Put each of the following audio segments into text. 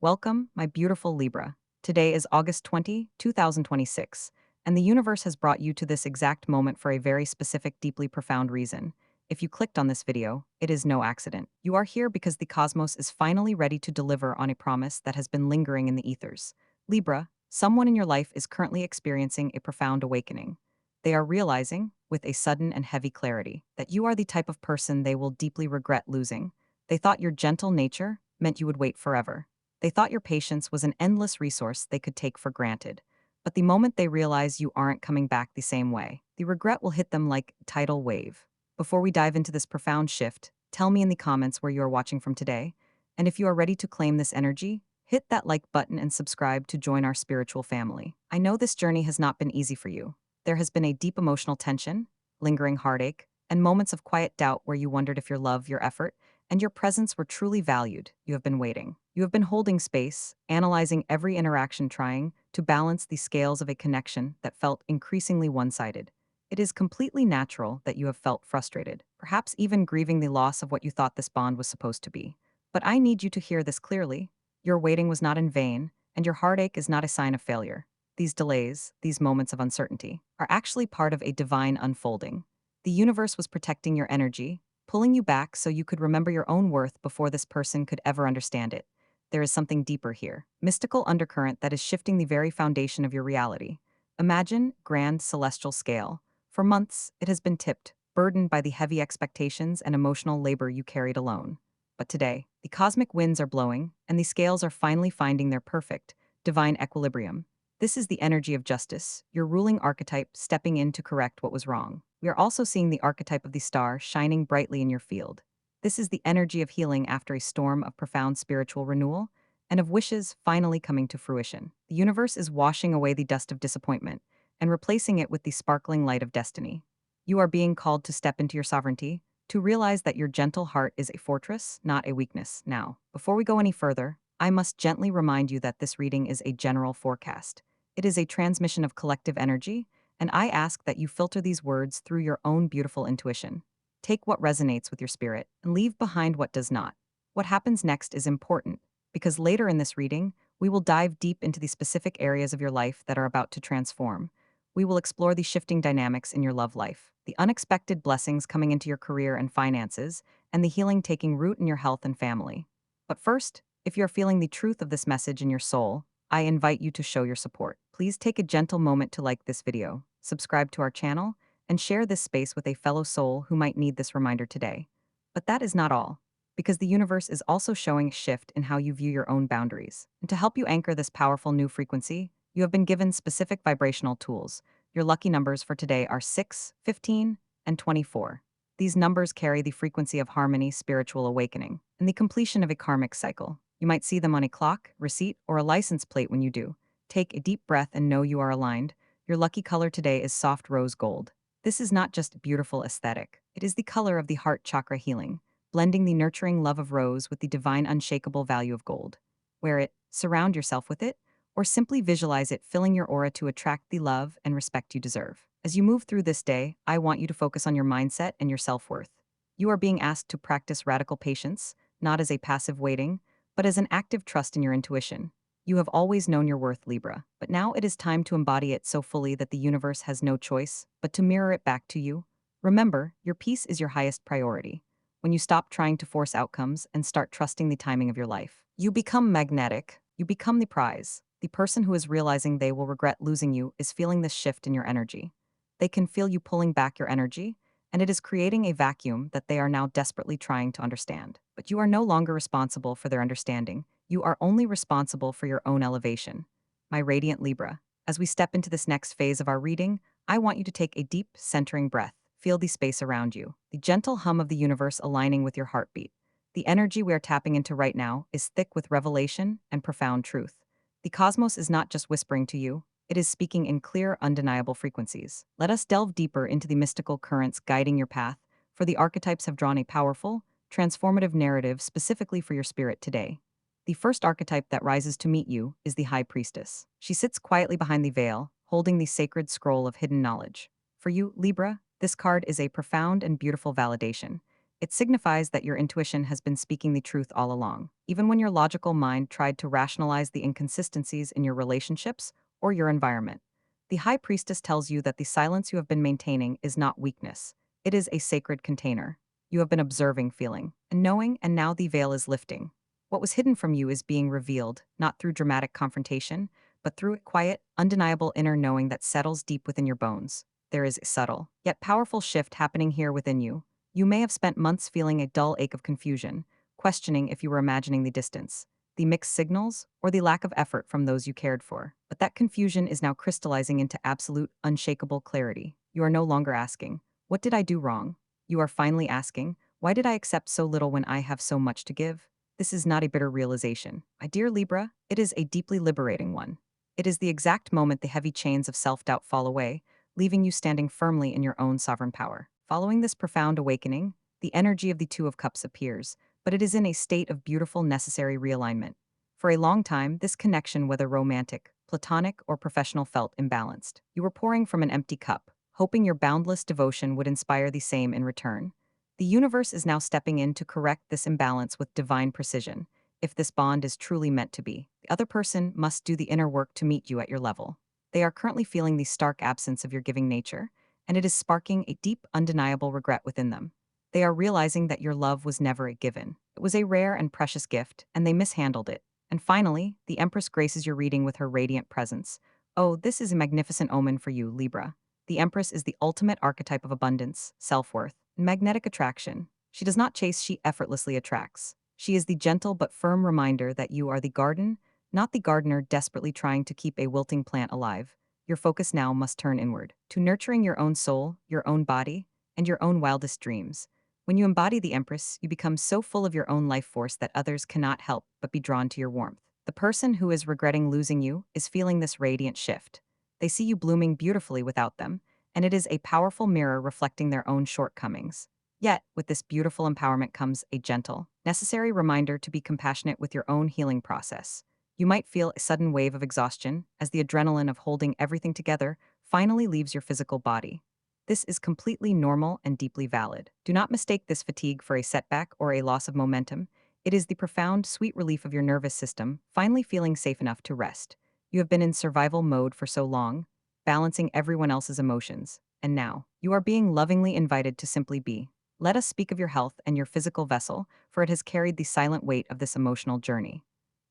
Welcome, my beautiful Libra. Today is August 20, 2026, and the universe has brought you to this exact moment for a very specific, deeply profound reason. If you clicked on this video, it is no accident. You are here because the cosmos is finally ready to deliver on a promise that has been lingering in the ethers. Libra, someone in your life is currently experiencing a profound awakening. They are realizing, with a sudden and heavy clarity, that you are the type of person they will deeply regret losing. They thought your gentle nature meant you would wait forever. They thought your patience was an endless resource they could take for granted. But the moment they realize you aren't coming back the same way, the regret will hit them like a tidal wave. Before we dive into this profound shift, tell me in the comments where you are watching from today. And if you are ready to claim this energy, hit that like button and subscribe to join our spiritual family. I know this journey has not been easy for you. There has been a deep emotional tension, lingering heartache, and moments of quiet doubt where you wondered if your love, your effort, and your presence were truly valued. You have been waiting. You have been holding space, analyzing every interaction, trying to balance the scales of a connection that felt increasingly one-sided. It is completely natural that you have felt frustrated, perhaps even grieving the loss of what you thought this bond was supposed to be. But I need you to hear this clearly. Your waiting was not in vain, and your heartache is not a sign of failure. These delays, these moments of uncertainty, are actually part of a divine unfolding. The universe was protecting your energy, pulling you back so you could remember your own worth before this person could ever understand it. There is something deeper here, mystical undercurrent that is shifting the very foundation of your reality. Imagine grand celestial scale. For months, it has been tipped, burdened by the heavy expectations and emotional labor you carried alone. But today, the cosmic winds are blowing, and the scales are finally finding their perfect, divine equilibrium. This is the energy of justice, your ruling archetype stepping in to correct what was wrong. We are also seeing the archetype of the star shining brightly in your field. This is the energy of healing after a storm of profound spiritual renewal and of wishes finally coming to fruition. The universe is washing away the dust of disappointment and replacing it with the sparkling light of destiny. You are being called to step into your sovereignty, to realize that your gentle heart is a fortress, not a weakness. Now, before we go any further, I must gently remind you that this reading is a general forecast. It is a transmission of collective energy, and I ask that you filter these words through your own beautiful intuition. Take what resonates with your spirit and leave behind what does not. What happens next is important, because later in this reading, we will dive deep into the specific areas of your life that are about to transform. We will explore the shifting dynamics in your love life, the unexpected blessings coming into your career and finances, and the healing taking root in your health and family. But first, if you're feeling the truth of this message in your soul, I invite you to show your support. Please take a gentle moment to like this video, subscribe to our channel, and share this space with a fellow soul who might need this reminder today. But that is not all, because the universe is also showing a shift in how you view your own boundaries. And to help you anchor this powerful new frequency, you have been given specific vibrational tools. Your lucky numbers for today are 6, 15, and 24. These numbers carry the frequency of harmony, spiritual awakening, and the completion of a karmic cycle. You might see them on a clock, receipt, or a license plate when you do. Take a deep breath and know you are aligned. Your lucky color today is soft rose gold. This is not just beautiful aesthetic. It is the color of the heart chakra healing, blending the nurturing love of rose with the divine unshakable value of gold. Wear it, surround yourself with it, or simply visualize it filling your aura to attract the love and respect you deserve. As you move through this day, I want you to focus on your mindset and your self-worth. You are being asked to practice radical patience, not as a passive waiting, but as an active trust in your intuition. You have always known your worth, Libra, but now it is time to embody it so fully that the universe has no choice but to mirror it back to you. Remember, your peace is your highest priority. When you stop trying to force outcomes and start trusting the timing of your life, you become magnetic. You become the prize. The person who is realizing they will regret losing you is feeling this shift in your energy. They can feel you pulling back your energy, and it is creating a vacuum that they are now desperately trying to understand. But you are no longer responsible for their understanding. You are only responsible for your own elevation. My radiant Libra, as we step into this next phase of our reading, I want you to take a deep, centering breath. Feel the space around you, the gentle hum of the universe aligning with your heartbeat. The energy we are tapping into right now is thick with revelation and profound truth. The cosmos is not just whispering to you, it is speaking in clear, undeniable frequencies. Let us delve deeper into the mystical currents guiding your path, for the archetypes have drawn a powerful, transformative narrative specifically for your spirit today. The first archetype that rises to meet you is the High Priestess. She sits quietly behind the veil, holding the sacred scroll of hidden knowledge. For you, Libra, this card is a profound and beautiful validation. It signifies that your intuition has been speaking the truth all along, even when your logical mind tried to rationalize the inconsistencies in your relationships or your environment. The High Priestess tells you that the silence you have been maintaining is not weakness. It is a sacred container. You have been observing, feeling, and knowing, and now the veil is lifting. What was hidden from you is being revealed, not through dramatic confrontation, but through a quiet, undeniable inner knowing that settles deep within your bones. There is a subtle, yet powerful shift happening here within you. You may have spent months feeling a dull ache of confusion, questioning if you were imagining the distance, the mixed signals, or the lack of effort from those you cared for. But that confusion is now crystallizing into absolute, unshakable clarity. You are no longer asking, "What did I do wrong?" You are finally asking, "Why did I accept so little when I have so much to give?" This is not a bitter realization. My dear Libra, it is a deeply liberating one. It is the exact moment the heavy chains of self-doubt fall away, leaving you standing firmly in your own sovereign power. Following this profound awakening, the energy of the Two of Cups appears, but it is in a state of beautiful, necessary realignment. For a long time, this connection, whether romantic, platonic, or professional, felt imbalanced. You were pouring from an empty cup, hoping your boundless devotion would inspire the same in return. The universe is now stepping in to correct this imbalance with divine precision. If this bond is truly meant to be, the other person must do the inner work to meet you at your level. They are currently feeling the stark absence of your giving nature, and it is sparking a deep, undeniable regret within them. They are realizing that your love was never a given. It was a rare and precious gift, and they mishandled it. And finally, the Empress graces your reading with her radiant presence. Oh, this is a magnificent omen for you, Libra. The Empress is the ultimate archetype of abundance, self-worth, and magnetic attraction. She does not chase, she effortlessly attracts. She is the gentle but firm reminder that you are the garden, not the gardener desperately trying to keep a wilting plant alive. Your focus now must turn inward, to nurturing your own soul, your own body, and your own wildest dreams. When you embody the Empress, you become so full of your own life force that others cannot help but be drawn to your warmth. The person who is regretting losing you is feeling this radiant shift. They see you blooming beautifully without them, and it is a powerful mirror reflecting their own shortcomings. Yet, with this beautiful empowerment comes a gentle, necessary reminder to be compassionate with your own healing process. You might feel a sudden wave of exhaustion as the adrenaline of holding everything together finally leaves your physical body. This is completely normal and deeply valid. Do not mistake this fatigue for a setback or a loss of momentum. It is the profound, sweet relief of your nervous system finally feeling safe enough to rest. You have been in survival mode for so long, balancing everyone else's emotions, and now you are being lovingly invited to simply be. Let us speak of your health and your physical vessel, for it has carried the silent weight of this emotional journey.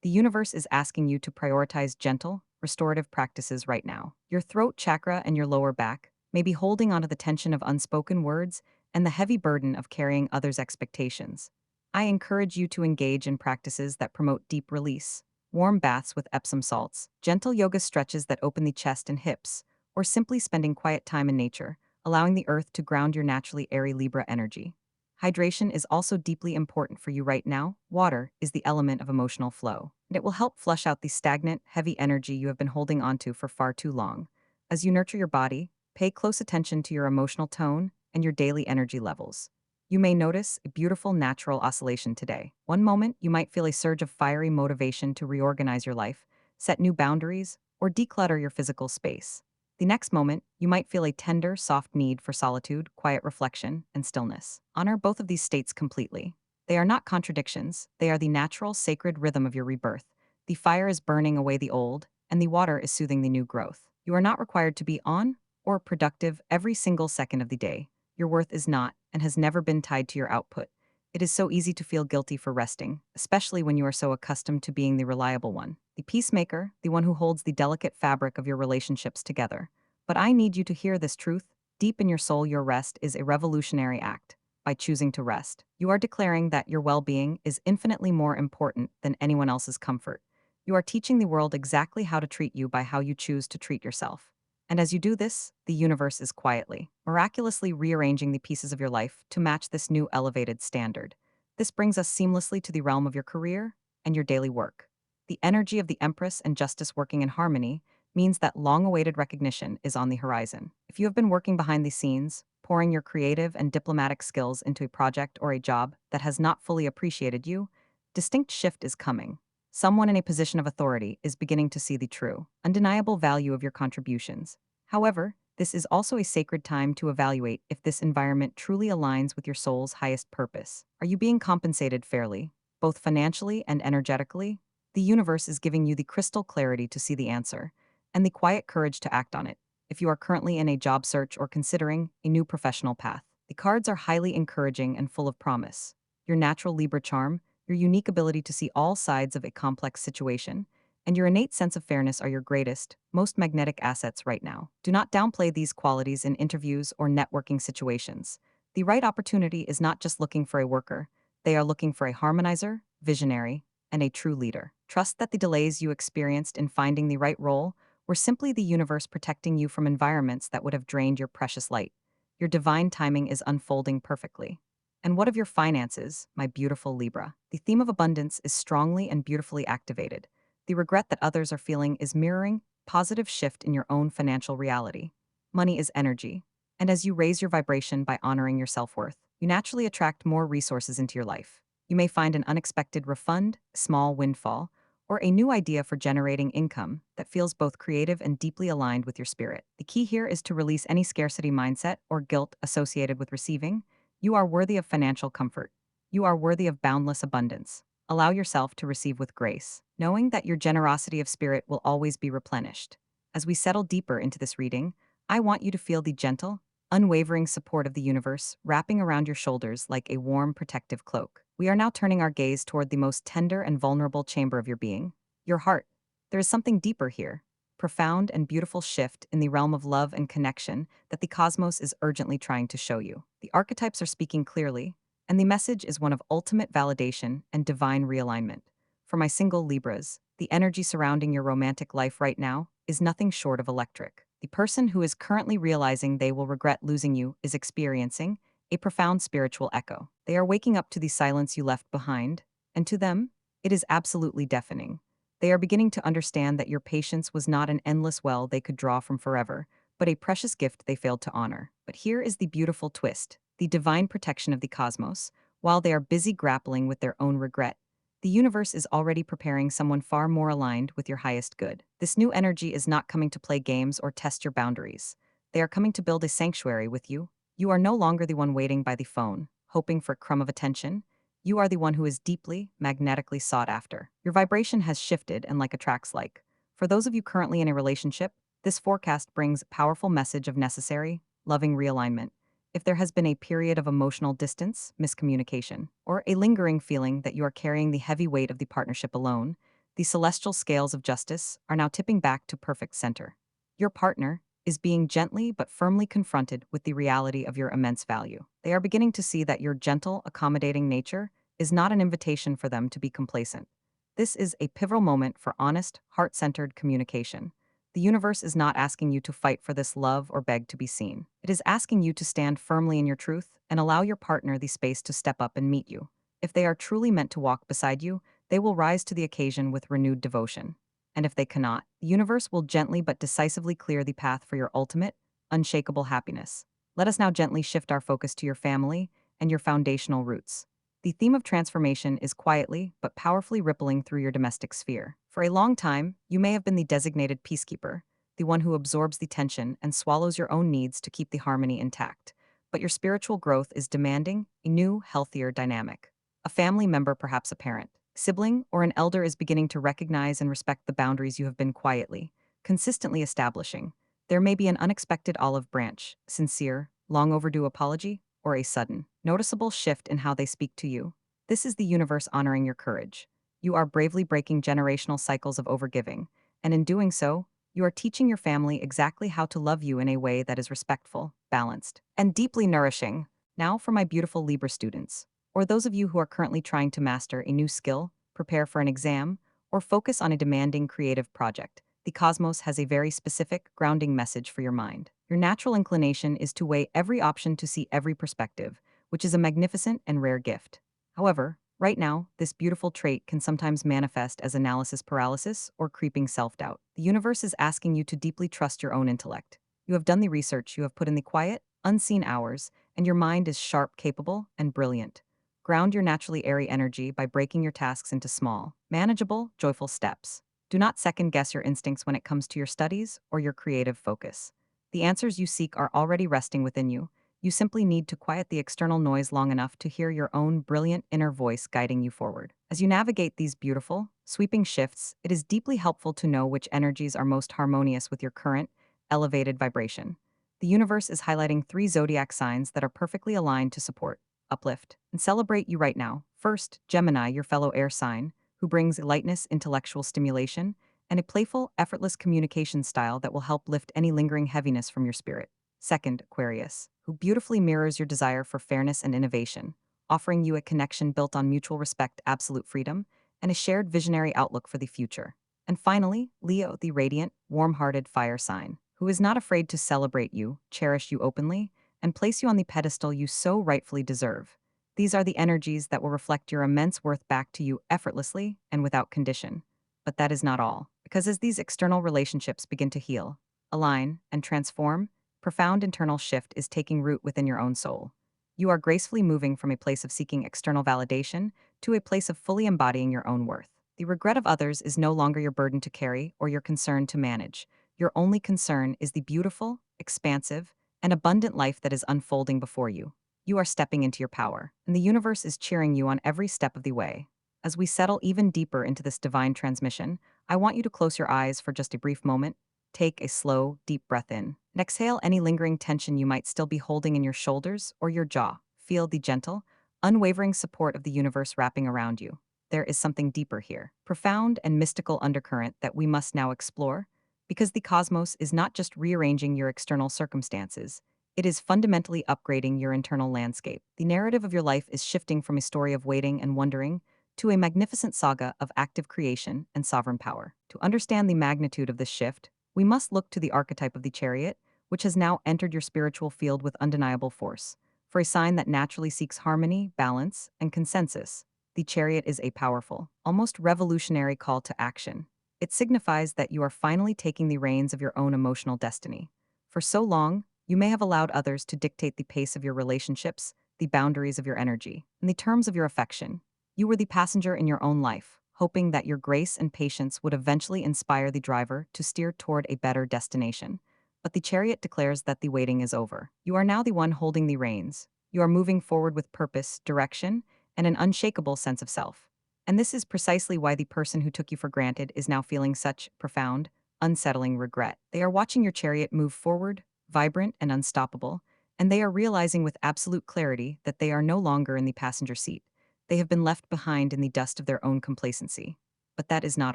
The universe is asking you to prioritize gentle, restorative practices right now. Your throat chakra and your lower back may be holding onto the tension of unspoken words and the heavy burden of carrying others' expectations. I encourage you to engage in practices that promote deep release, warm baths with Epsom salts, gentle yoga stretches that open the chest and hips, or simply spending quiet time in nature, allowing the earth to ground your naturally airy Libra energy. Hydration is also deeply important for you right now. Water is the element of emotional flow, and it will help flush out the stagnant, heavy energy you have been holding onto for far too long. As you nurture your body, pay close attention to your emotional tone and your daily energy levels. You may notice a beautiful natural oscillation today. One moment, you might feel a surge of fiery motivation to reorganize your life, set new boundaries, or declutter your physical space. The next moment, you might feel a tender, soft need for solitude, quiet reflection, and stillness. Honor both of these states completely. They are not contradictions, they are the natural, sacred rhythm of your rebirth. The fire is burning away the old, and the water is soothing the new growth. You are not required to be on or productive every single second of the day. Your worth is not, and has never been tied to your output. It is so easy to feel guilty for resting, especially when you are so accustomed to being the reliable one, the peacemaker, the one who holds the delicate fabric of your relationships together. But I need you to hear this truth. Deep in your soul, your rest is a revolutionary act. By choosing to rest, you are declaring that your well-being is infinitely more important than anyone else's comfort. You are teaching the world exactly how to treat you by how you choose to treat yourself. And as you do this, the universe is quietly, miraculously rearranging the pieces of your life to match this new elevated standard. This brings us seamlessly to the realm of your career and your daily work. The energy of the Empress and Justice working in harmony means that long-awaited recognition is on the horizon. If you have been working behind the scenes, pouring your creative and diplomatic skills into a project or a job that has not fully appreciated you, distinct shift is coming. Someone in a position of authority is beginning to see the true, undeniable value of your contributions. However, This is also a sacred time to evaluate if this environment truly aligns with your soul's highest purpose. Are you being compensated fairly, both financially and energetically? The universe is giving you the crystal clarity to see the answer, and the quiet courage to act on it. If you are currently in a job search or considering a new professional path, the cards are highly encouraging and full of promise. Your natural Libra charm, your unique ability to see all sides of a complex situation, and your innate sense of fairness are your greatest, most magnetic assets right now. Do not downplay these qualities in interviews or networking situations. The right opportunity is not just looking for a worker, they are looking for a harmonizer, visionary, and a true leader. Trust that the delays you experienced in finding the right role were simply the universe protecting you from environments that would have drained your precious light. Your divine timing is unfolding perfectly. And what of your finances, my beautiful Libra? The theme of abundance is strongly and beautifully activated. The regret that others are feeling is mirroring positive shift in your own financial reality. Money is energy, and as you raise your vibration by honoring your self-worth, you naturally attract more resources into your life. You may find an unexpected refund, small windfall, or a new idea for generating income that feels both creative and deeply aligned with your spirit. The key here is to release any scarcity mindset or guilt associated with receiving. You are worthy of financial comfort. You are worthy of boundless abundance. Allow yourself to receive with grace, knowing that your generosity of spirit will always be replenished. As we settle deeper into this reading, I want you to feel the gentle, unwavering support of the universe wrapping around your shoulders like a warm, protective cloak. We are now turning our gaze toward the most tender and vulnerable chamber of your being, your heart. There is something deeper here, profound and beautiful shift in the realm of love and connection that the cosmos is urgently trying to show you. The archetypes are speaking clearly, and the message is one of ultimate validation and divine realignment. For my single Libras, the energy surrounding your romantic life right now is nothing short of electric. The person who is currently realizing they will regret losing you is experiencing a profound spiritual echo. They are waking up to the silence you left behind, and to them, it is absolutely deafening. They are beginning to understand that your patience was not an endless well they could draw from forever, but a precious gift they failed to honor. But here is the beautiful twist: the divine protection of the cosmos. While they are busy grappling with their own regret, the universe is already preparing someone far more aligned with your highest good. This new energy is not coming to play games or test your boundaries. They are coming to build a sanctuary with you. You are no longer the one waiting by the phone, hoping for a crumb of attention. You are the one who is deeply, magnetically sought after. Your vibration has shifted and like attracts like. For those of you currently in a relationship, this forecast brings a powerful message of necessary, loving realignment. If there has been a period of emotional distance, miscommunication, or a lingering feeling that you are carrying the heavy weight of the partnership alone, the celestial scales of justice are now tipping back to perfect center. Your partner is being gently but firmly confronted with the reality of your immense value. They are beginning to see that your gentle, accommodating nature is not an invitation for them to be complacent. This is a pivotal moment for honest, heart-centered communication. The universe is not asking you to fight for this love or beg to be seen. It is asking you to stand firmly in your truth and allow your partner the space to step up and meet you. If they are truly meant to walk beside you, they will rise to the occasion with renewed devotion. And if they cannot, the universe will gently but decisively clear the path for your ultimate, unshakable happiness. Let us now gently shift our focus to your family and your foundational roots. The theme of transformation is quietly but powerfully rippling through your domestic sphere. For a long time, you may have been the designated peacekeeper, the one who absorbs the tension and swallows your own needs to keep the harmony intact. But your spiritual growth is demanding a new, healthier dynamic. A family member, perhaps a parent, sibling, or an elder is beginning to recognize and respect the boundaries you have been quietly, consistently establishing. There may be an unexpected olive branch, sincere, long overdue apology, or a sudden, noticeable shift in how they speak to you. This is the universe honoring your courage. You are bravely breaking generational cycles of overgiving, and in doing so, you are teaching your family exactly how to love you in a way that is respectful, balanced, and deeply nourishing. Now for my beautiful Libra students, or those of you who are currently trying to master a new skill, prepare for an exam, or focus on a demanding creative project, the cosmos has a very specific, grounding message for your mind. Your natural inclination is to weigh every option to see every perspective, which is a magnificent and rare gift. However, right now, this beautiful trait can sometimes manifest as analysis paralysis or creeping self-doubt. The universe is asking you to deeply trust your own intellect. You have done the research, you have put in the quiet, unseen hours, and your mind is sharp, capable, and brilliant. Ground your naturally airy energy by breaking your tasks into small, manageable, joyful steps. Do not second-guess your instincts when it comes to your studies or your creative focus. The answers you seek are already resting within you. You simply need to quiet the external noise long enough to hear your own brilliant inner voice guiding you forward. As you navigate these beautiful, sweeping shifts, it is deeply helpful to know which energies are most harmonious with your current, elevated vibration. The universe is highlighting 3 zodiac signs that are perfectly aligned to support, uplift, and celebrate you right now. First, Gemini, your fellow air sign, who brings lightness, intellectual stimulation, and a playful, effortless communication style that will help lift any lingering heaviness from your spirit. Second, Aquarius, who beautifully mirrors your desire for fairness and innovation, offering you a connection built on mutual respect, absolute freedom, and a shared visionary outlook for the future. And finally, Leo, the radiant, warm-hearted fire sign, who is not afraid to celebrate you, cherish you openly, and place you on the pedestal you so rightfully deserve. These are the energies that will reflect your immense worth back to you effortlessly and without condition. But that is not all, because as these external relationships begin to heal, align, and transform, profound internal shift is taking root within your own soul. You are gracefully moving from a place of seeking external validation to a place of fully embodying your own worth. The regret of others is no longer your burden to carry or your concern to manage. Your only concern is the beautiful, expansive, and abundant life that is unfolding before you. You are stepping into your power, and the universe is cheering you on every step of the way. As we settle even deeper into this divine transmission, I want you to close your eyes for just a brief moment. Take a slow, deep breath in, and exhale any lingering tension you might still be holding in your shoulders or your jaw. Feel the gentle, unwavering support of the universe wrapping around you. There is something deeper here, profound and mystical undercurrent that we must now explore, because the cosmos is not just rearranging your external circumstances, it is fundamentally upgrading your internal landscape. The narrative of your life is shifting from a story of waiting and wondering to a magnificent saga of active creation and sovereign power. To understand the magnitude of this shift, we must look to the archetype of the chariot, which has now entered your spiritual field with undeniable force. For a sign that naturally seeks harmony, balance, and consensus, the chariot is a powerful, almost revolutionary call to action. It signifies that you are finally taking the reins of your own emotional destiny. For so long, you may have allowed others to dictate the pace of your relationships, the boundaries of your energy, and the terms of your affection. You were the passenger in your own life, hoping that your grace and patience would eventually inspire the driver to steer toward a better destination. But the chariot declares that the waiting is over. You are now the one holding the reins. You are moving forward with purpose, direction, and an unshakable sense of self. And this is precisely why the person who took you for granted is now feeling such profound, unsettling regret. They are watching your chariot move forward, vibrant and unstoppable, and they are realizing with absolute clarity that they are no longer in the passenger seat. They have been left behind in the dust of their own complacency. But that is not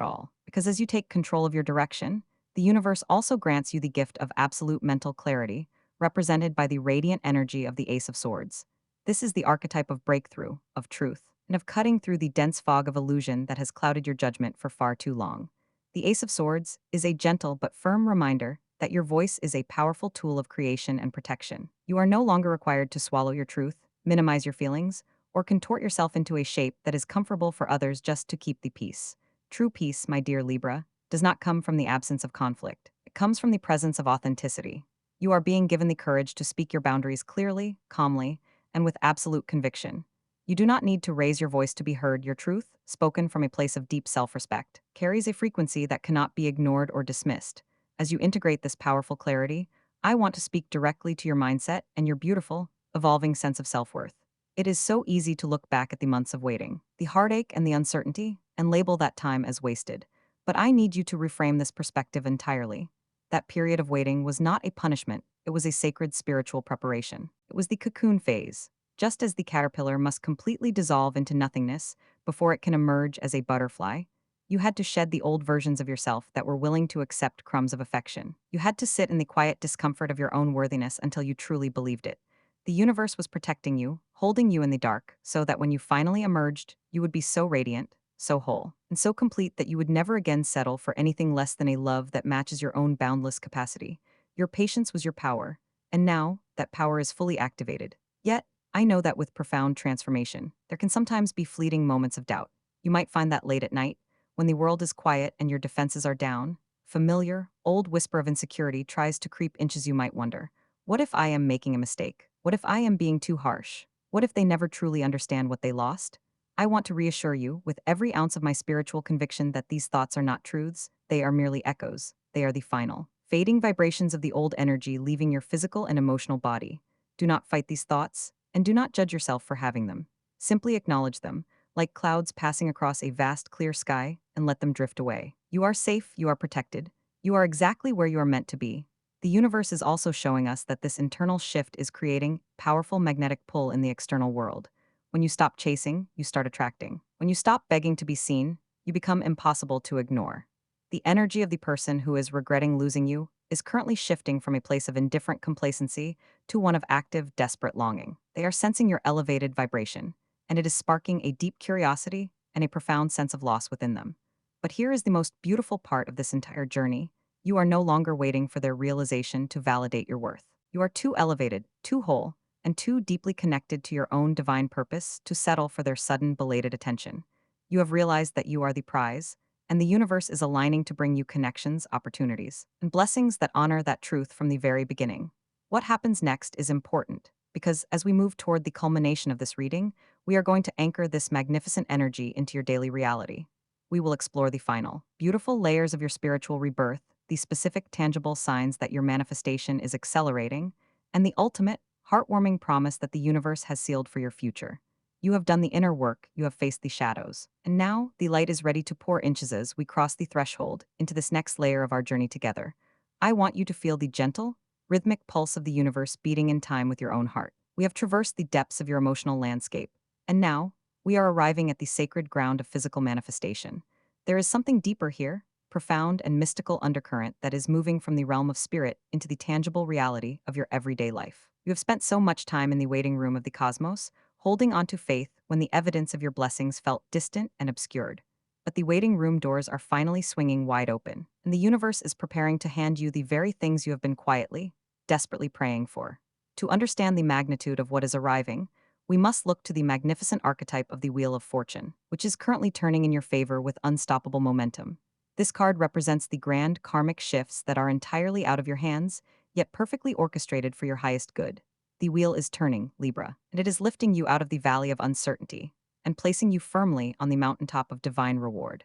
all, because as you take control of your direction, the universe also grants you the gift of absolute mental clarity, represented by the radiant energy of the Ace of Swords. This is the archetype of breakthrough, of truth, and of cutting through the dense fog of illusion that has clouded your judgment for far too long. The Ace of Swords is a gentle but firm reminder that your voice is a powerful tool of creation and protection. You are no longer required to swallow your truth, minimize your feelings, or contort yourself into a shape that is comfortable for others just to keep the peace. True peace, my dear Libra, does not come from the absence of conflict. It comes from the presence of authenticity. You are being given the courage to speak your boundaries clearly, calmly, and with absolute conviction. You do not need to raise your voice to be heard. Your truth, spoken from a place of deep self-respect, carries a frequency that cannot be ignored or dismissed. As you integrate this powerful clarity, I want to speak directly to your mindset and your beautiful, evolving sense of self-worth. It is so easy to look back at the months of waiting, the heartache and the uncertainty, and label that time as wasted. But I need you to reframe this perspective entirely. That period of waiting was not a punishment, it was a sacred spiritual preparation. It was the cocoon phase. Just as the caterpillar must completely dissolve into nothingness before it can emerge as a butterfly, you had to shed the old versions of yourself that were willing to accept crumbs of affection. You had to sit in the quiet discomfort of your own worthiness until you truly believed it. The universe was protecting you, holding you in the dark, so that when you finally emerged, you would be so radiant, so whole, and so complete that you would never again settle for anything less than a love that matches your own boundless capacity. Your patience was your power, and now that power is fully activated. Yet, I know that with profound transformation, there can sometimes be fleeting moments of doubt. You might find that late at night, when the world is quiet and your defenses are down, familiar, old whisper of insecurity tries to creep inches. You might wonder, what if I am making a mistake? What if I am being too harsh? What if they never truly understand what they lost? I want to reassure you, with every ounce of my spiritual conviction, that these thoughts are not truths, they are merely echoes. They are the final, fading vibrations of the old energy leaving your physical and emotional body. Do not fight these thoughts, and do not judge yourself for having them. Simply acknowledge them, like clouds passing across a vast clear sky, and let them drift away. You are safe, you are protected, you are exactly where you are meant to be. The universe is also showing us that this internal shift is creating powerful magnetic pull in the external world. When you stop chasing, you start attracting. When you stop begging to be seen, you become impossible to ignore. The energy of the person who is regretting losing you is currently shifting from a place of indifferent complacency to one of active, desperate longing. They are sensing your elevated vibration, and it is sparking a deep curiosity and a profound sense of loss within them. But here is the most beautiful part of this entire journey. You are no longer waiting for their realization to validate your worth. You are too elevated, too whole, and too deeply connected to your own divine purpose to settle for their sudden, belated attention. You have realized that you are the prize, and the universe is aligning to bring you connections, opportunities, and blessings that honor that truth from the very beginning. What happens next is important, because as we move toward the culmination of this reading, we are going to anchor this magnificent energy into your daily reality. We will explore the final, beautiful layers of your spiritual rebirth, the specific tangible signs that your manifestation is accelerating, and the ultimate, heartwarming promise that the universe has sealed for your future. You have done the inner work, you have faced the shadows, and now the light is ready to pour inches as we cross the threshold into this next layer of our journey together. I want you to feel the gentle, rhythmic pulse of the universe beating in time with your own heart. We have traversed the depths of your emotional landscape, and now we are arriving at the sacred ground of physical manifestation. There is something deeper here, profound and mystical undercurrent that is moving from the realm of spirit into the tangible reality of your everyday life. You have spent so much time in the waiting room of the cosmos, holding on to faith when the evidence of your blessings felt distant and obscured. But the waiting room doors are finally swinging wide open, and the universe is preparing to hand you the very things you have been quietly, desperately praying for. To understand the magnitude of what is arriving, we must look to the magnificent archetype of the Wheel of Fortune, which is currently turning in your favor with unstoppable momentum. This card represents the grand karmic shifts that are entirely out of your hands, yet perfectly orchestrated for your highest good. The wheel is turning, Libra, and it is lifting you out of the valley of uncertainty and placing you firmly on the mountaintop of divine reward.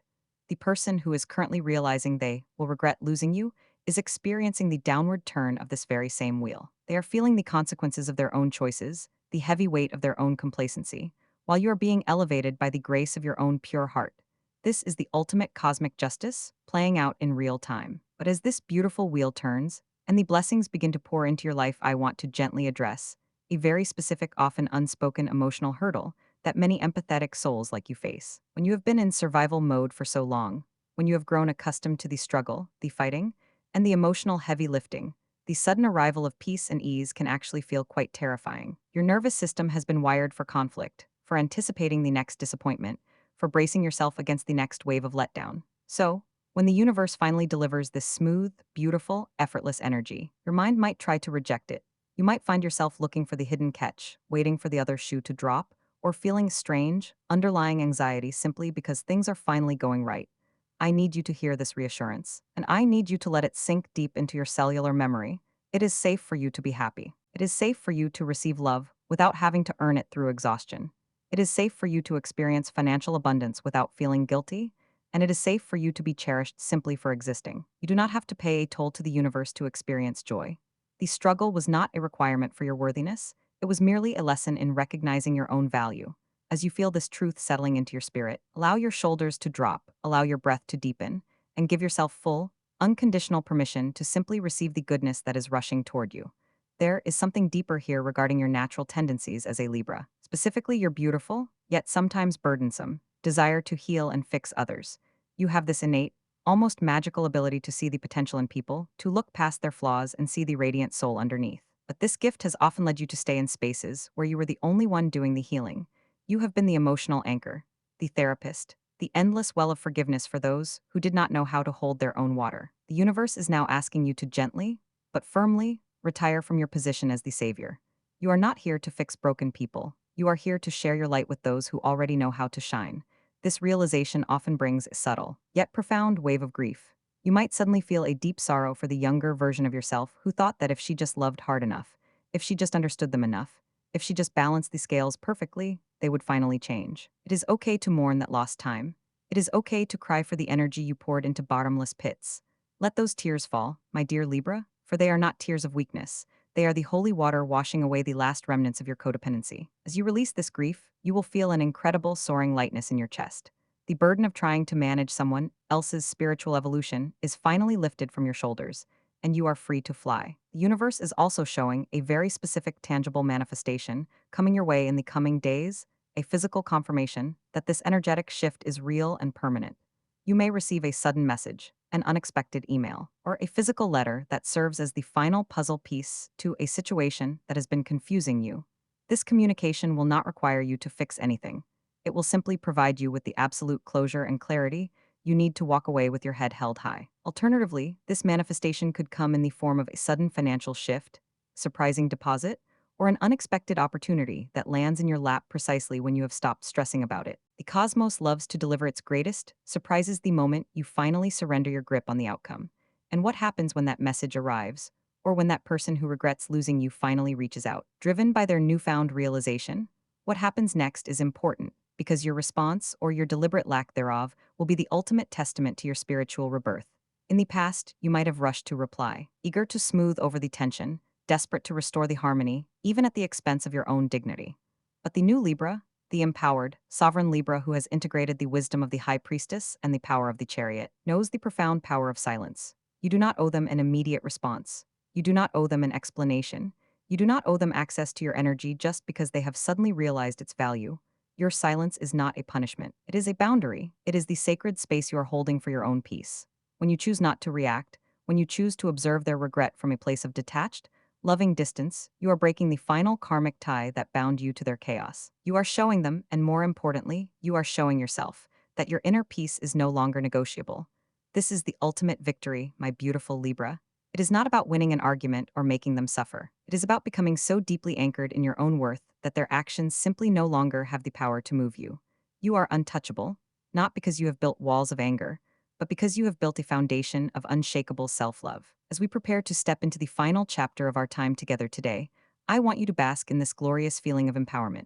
The person who is currently realizing they will regret losing you is experiencing the downward turn of this very same wheel. They are feeling the consequences of their own choices, the heavy weight of their own complacency, while you are being elevated by the grace of your own pure heart. This is the ultimate cosmic justice playing out in real time. But as this beautiful wheel turns, and the blessings begin to pour into your life, I want to gently address a very specific, often unspoken emotional hurdle that many empathetic souls like you face. When you have been in survival mode for so long, when you have grown accustomed to the struggle, the fighting, and the emotional heavy lifting, the sudden arrival of peace and ease can actually feel quite terrifying. Your nervous system has been wired for conflict, for anticipating the next disappointment, for bracing yourself against the next wave of letdown. So, when the universe finally delivers this smooth, beautiful, effortless energy, your mind might try to reject it. You might find yourself looking for the hidden catch, waiting for the other shoe to drop, or feeling strange, underlying anxiety simply because things are finally going right. I need you to hear this reassurance, and I need you to let it sink deep into your cellular memory. It is safe for you to be happy. It is safe for you to receive love without having to earn it through exhaustion. It is safe for you to experience financial abundance without feeling guilty, and it is safe for you to be cherished simply for existing. You do not have to pay a toll to the universe to experience joy. The struggle was not a requirement for your worthiness, it was merely a lesson in recognizing your own value. As you feel this truth settling into your spirit, allow your shoulders to drop, allow your breath to deepen, and give yourself full, unconditional permission to simply receive the goodness that is rushing toward you. There is something deeper here regarding your natural tendencies as a Libra, specifically your beautiful, yet sometimes burdensome, desire to heal and fix others. You have this innate, almost magical ability to see the potential in people, to look past their flaws and see the radiant soul underneath. But this gift has often led you to stay in spaces where you were the only one doing the healing. You have been the emotional anchor, the therapist, the endless well of forgiveness for those who did not know how to hold their own water. The universe is now asking you to gently, but firmly, retire from your position as the savior. You are not here to fix broken people. You are here to share your light with those who already know how to shine. This realization often brings a subtle, yet profound wave of grief. You might suddenly feel a deep sorrow for the younger version of yourself who thought that if she just loved hard enough, if she just understood them enough, if she just balanced the scales perfectly, they would finally change. It is okay to mourn that lost time. It is okay to cry for the energy you poured into bottomless pits. Let those tears fall, my dear Libra, for they are not tears of weakness. They are the holy water washing away the last remnants of your codependency. As you release this grief, you will feel an incredible soaring lightness in your chest. The burden of trying to manage someone else's spiritual evolution is finally lifted from your shoulders, and you are free to fly. The universe is also showing a very specific tangible manifestation coming your way in the coming days, a physical confirmation that this energetic shift is real and permanent. You may receive a sudden message, an unexpected email, or a physical letter that serves as the final puzzle piece to a situation that has been confusing you. This communication will not require you to fix anything. It will simply provide you with the absolute closure and clarity you need to walk away with your head held high. Alternatively, this manifestation could come in the form of a sudden financial shift, surprising deposit, or an unexpected opportunity that lands in your lap precisely when you have stopped stressing about it. The cosmos loves to deliver its greatest surprises the moment you finally surrender your grip on the outcome. And what happens when that message arrives, or when that person who regrets losing you finally reaches out? Driven by their newfound realization, what happens next is important, because your response, or your deliberate lack thereof, will be the ultimate testament to your spiritual rebirth. In the past, you might have rushed to reply, eager to smooth over the tension, desperate to restore the harmony, even at the expense of your own dignity. But the new Libra, the empowered, sovereign Libra who has integrated the wisdom of the High Priestess and the power of the Chariot, knows the profound power of silence. You do not owe them an immediate response. You do not owe them an explanation. You do not owe them access to your energy just because they have suddenly realized its value. Your silence is not a punishment. It is a boundary. It is the sacred space you are holding for your own peace. When you choose not to react, when you choose to observe their regret from a place of detached, loving distance, you are breaking the final karmic tie that bound you to their chaos. You are showing them, and more importantly, you are showing yourself, that your inner peace is no longer negotiable. This is the ultimate victory, my beautiful Libra. It is not about winning an argument or making them suffer. It is about becoming so deeply anchored in your own worth that their actions simply no longer have the power to move you. You are untouchable, not because you have built walls of anger, but because you have built a foundation of unshakable self-love. As we prepare to step into the final chapter of our time together today, I want you to bask in this glorious feeling of empowerment.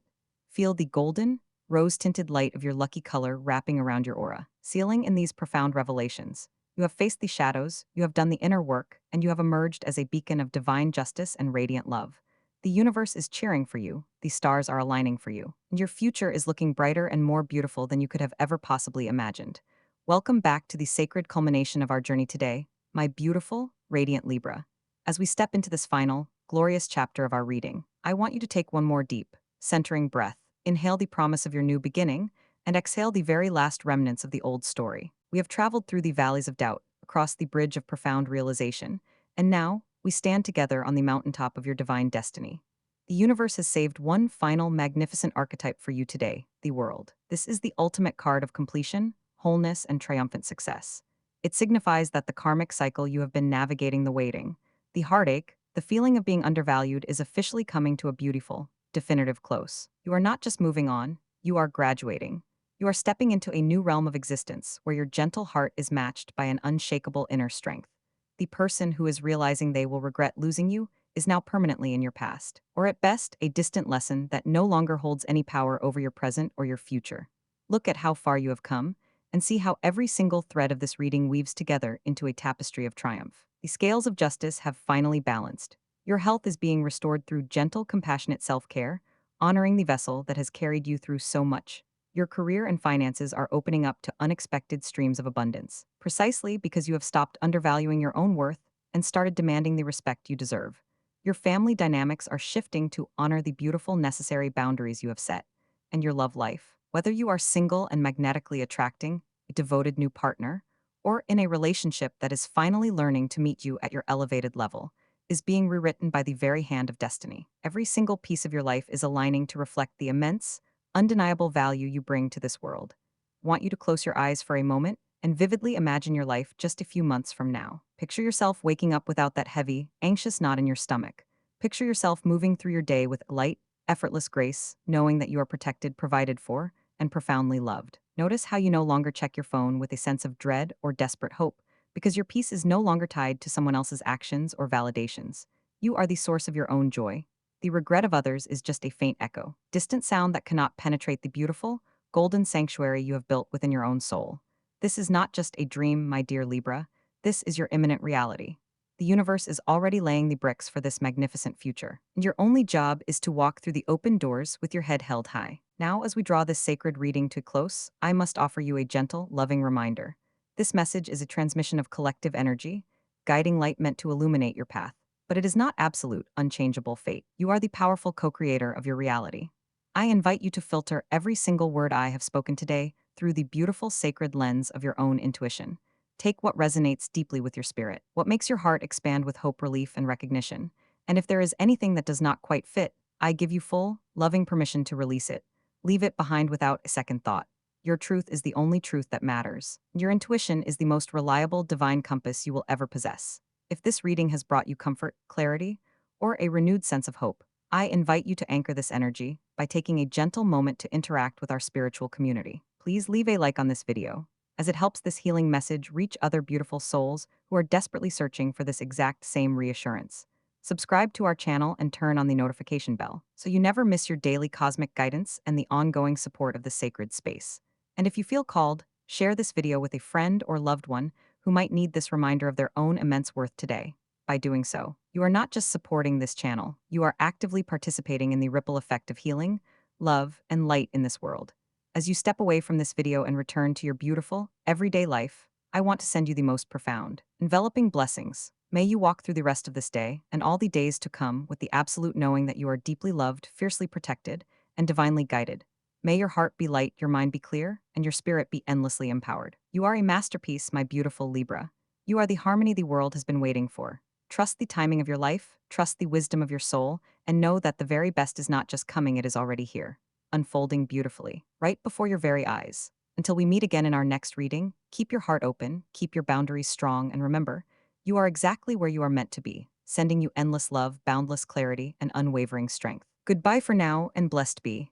Feel the golden, rose-tinted light of your lucky color wrapping around your aura, sealing in these profound revelations. You have faced the shadows, you have done the inner work, and you have emerged as a beacon of divine justice and radiant love. The universe is cheering for you, the stars are aligning for you, and your future is looking brighter and more beautiful than you could have ever possibly imagined. Welcome back to the sacred culmination of our journey today, my beautiful, radiant Libra. As we step into this final, glorious chapter of our reading, I want you to take one more deep, centering breath, inhale the promise of your new beginning, and exhale the very last remnants of the old story. We have traveled through the valleys of doubt, across the bridge of profound realization, and now we stand together on the mountaintop of your divine destiny. The universe has saved one final magnificent archetype for you today, the world. This is the ultimate card of completion, wholeness, and triumphant success. It signifies that the karmic cycle you have been navigating, the waiting, the heartache, the feeling of being undervalued, is officially coming to a beautiful, definitive close. You are not just moving on, you are graduating. You are stepping into a new realm of existence where your gentle heart is matched by an unshakable inner strength. The person who is realizing they will regret losing you is now permanently in your past, or at best, a distant lesson that no longer holds any power over your present or your future. Look at how far you have come, and see how every single thread of this reading weaves together into a tapestry of triumph. The scales of justice have finally balanced. Your health is being restored through gentle, compassionate self-care, honoring the vessel that has carried you through so much. Your career and finances are opening up to unexpected streams of abundance, precisely because you have stopped undervaluing your own worth and started demanding the respect you deserve. Your family dynamics are shifting to honor the beautiful, necessary boundaries you have set, and your love life, whether you are single and magnetically attracting a devoted new partner, or in a relationship that is finally learning to meet you at your elevated level, is being rewritten by the very hand of destiny. Every single piece of your life is aligning to reflect the immense, undeniable value you bring to this world. Want you to close your eyes for a moment and vividly imagine your life just a few months from now. Picture yourself waking up without that heavy, anxious knot in your stomach. Picture yourself moving through your day with light, effortless grace, knowing that you are protected, provided for, and profoundly loved. Notice how you no longer check your phone with a sense of dread or desperate hope, because your peace is no longer tied to someone else's actions or validations. You are the source of your own joy. The regret of others is just a faint echo, distant sound that cannot penetrate the beautiful, golden sanctuary you have built within your own soul. This is not just a dream, my dear Libra. This is your imminent reality. The universe is already laying the bricks for this magnificent future, and your only job is to walk through the open doors with your head held high. Now, as we draw this sacred reading to close, I must offer you a gentle, loving reminder. This message is a transmission of collective energy, guiding light meant to illuminate your path. But it is not absolute, unchangeable fate. You are the powerful co-creator of your reality. I invite you to filter every single word I have spoken today through the beautiful sacred lens of your own intuition. Take what resonates deeply with your spirit, what makes your heart expand with hope, relief, and recognition. And if there is anything that does not quite fit, I give you full, loving permission to release it. Leave it behind without a second thought. Your truth is the only truth that matters. Your intuition is the most reliable divine compass you will ever possess. If this reading has brought you comfort, clarity, or a renewed sense of hope, I invite you to anchor this energy by taking a gentle moment to interact with our spiritual community. Please leave a like on this video, as it helps this healing message reach other beautiful souls who are desperately searching for this exact same reassurance. Subscribe to our channel and turn on the notification bell so you never miss your daily cosmic guidance and the ongoing support of the sacred space. And if you feel called, share this video with a friend or loved one who might need this reminder of their own immense worth today. By doing so, you are not just supporting this channel, you are actively participating in the ripple effect of healing, love, and light in this world. As you step away from this video and return to your beautiful, everyday life, I want to send you the most profound, enveloping blessings. May you walk through the rest of this day and all the days to come with the absolute knowing that you are deeply loved, fiercely protected, and divinely guided. May your heart be light, your mind be clear, and your spirit be endlessly empowered. You are a masterpiece, my beautiful Libra. You are the harmony the world has been waiting for. Trust the timing of your life, trust the wisdom of your soul, and know that the very best is not just coming, it is already here, unfolding beautifully, right before your very eyes. Until we meet again in our next reading, keep your heart open, keep your boundaries strong, and remember, you are exactly where you are meant to be, sending you endless love, boundless clarity, and unwavering strength. Goodbye for now, and blessed be.